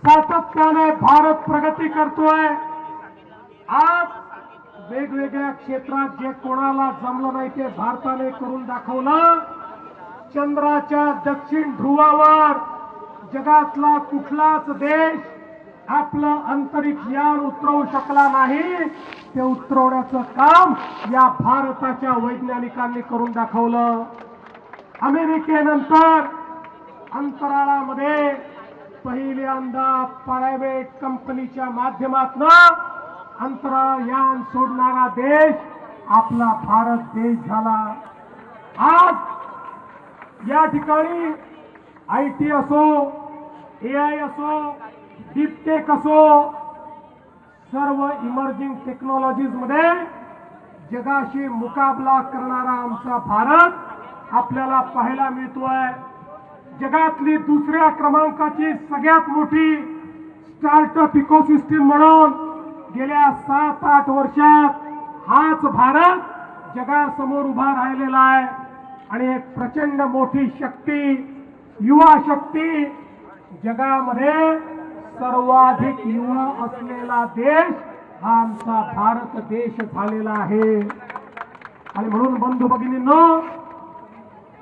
सातत्याने भारत प्रगती करतोय। आज वेगवेगळ्या क्षेत्रात जे कोणाला जमलं नाही ते भारताने करून दाखवलं। चंद्राच्या दक्षिण ध्रुवावर जगातला कुठलाच देश आपलं अंतरिक्ष यान उतरवू शकला नाही। ते उतरवण्याचं काम या भारताच्या वैज्ञानिकांनी करून दाखवलं। अमेरिकेनंतर अंतराळामध्ये पहिल्यांदा प्रायव्हेट कंपनीच्या माध्यमातून अंतराळ यान सोडणारा देश आपला भारत देश झाला। आज या ठिकाणी आयटी असो, एआय असो, डीपटेक असो, सर्व इमर्जिंग टेक्नॉलॉजीज मध्ये जगाशी मुकाबला करणारा आमचा भारत आपल्याला पाहायला मिळतोय। जगातली दुसऱ्या क्रमांकाची सगळ्यात मोठी स्टार्टअप इकोसिस्टम म्हणून गेल्या 7-8 वर्षात हाच भारत जगासमोर उभा राहिलेला आहे आणि एक प्रचंड मोठी शक्ती, युवा शक्ती, जगामध्ये सर्वाधिक युवा असलेला देश हा आमचा भारत देश झालेला आहे। आणि म्हणून बंधू भगिनींनो,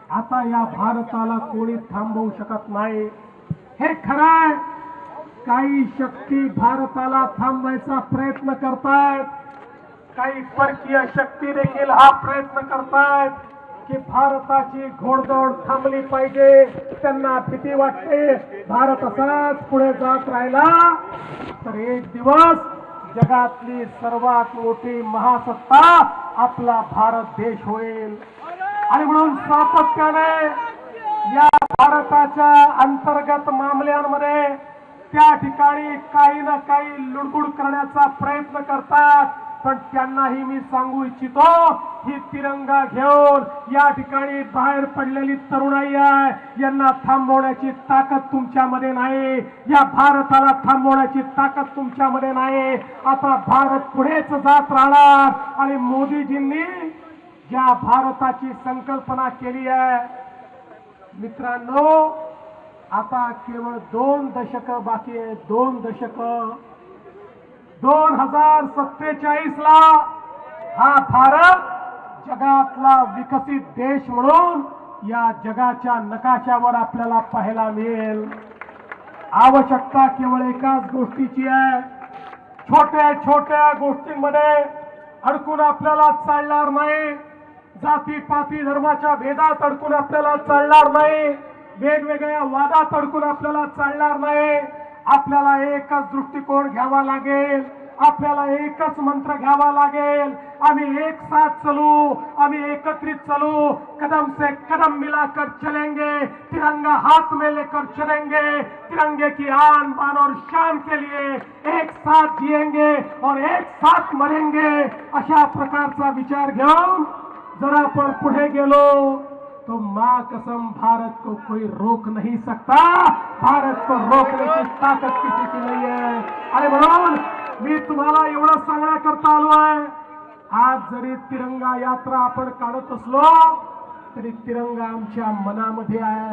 आता या भारताला कोणी थांबवू शकत नाही। हे खरं आहे, काही शक्ती भारताला थांबवायचा प्रयत्न करतायत, काही परकीय शक्ती देखील हा प्रयत्न करतायत की भारताची घोडदौड थांबली पाहिजे। त्यांना भीती वाटते भारत असाच पुढे जात राहिला तर एक दिवस जगातली सर्वात मोठी महासत्ता आपला भारत देश होईल। आणि म्हणून सातत्याने या भारताच्या अंतर्गत मामल्यांमध्ये त्या ठिकाणी काही ना काही लुडबुड करण्याचा प्रयत्न करतात, पण त्यांनाही मी सांगू इच्छितो, ही तिरंगा घेऊन या ठिकाणी बाहेर पडलेली तरुणाई आहे, यांना थांबवण्याची ताकद तुमच्यामध्ये नाही। या भारताला थांबवण्याची ताकद तुमच्यामध्ये नाही। आता भारत पुढेच जात राहणार आणि मोदीजींनी ज्या भारताची संकल्पना केली आहे, मित्रांनो, आता केवळ 2 दशक बाकी आहे। 2 दशक 2047 ला हा भारत जगातला विकसित देश म्हणून या जगाच्या नकाशावर आपल्याला पाहायला मिळेल। आवश्यकता केवळ एकाच गोष्टीची आहे। छोट्या छोट्या गोष्टींमध्ये अडकून आपल्याला चालणार नाही। जाती पाती धर्माच्या भेदात अडकून आपल्याला चालणार नाही। वेगवेगळ्या वादात अडकून आपल्याला चालणार नाही। आपल्याला एकच दृष्टिकोन घ्यावा लागेल, आपल्याला एकच मंत्र घ्यावा लागेल। आम्ही एक साथ चलू, आम्ही एकत्रित चलू, कदम से कदम मिलाकर चलेंगे, तिरंगा हाथ में लेकर चलेंगे, तिरंगे की आन बान और शान के लिए एक साथ जिएंगे और एक साथ मरेंगे। अशा प्रकारचा विचार घेऊन जर आपण पुढे गेलो तो मां कसम भारत को कोई रोक नहीं सकता। भारत को रोकने की ताकत किसी की नहीं है। आणि म्हणून मी तुम्हाला एवढं सांगण्याकरता आलो आहे, आज जरी तिरंगा यात्रा आपण काढत असलो तरी तिरंगा आमच्या मनामध्ये आहे।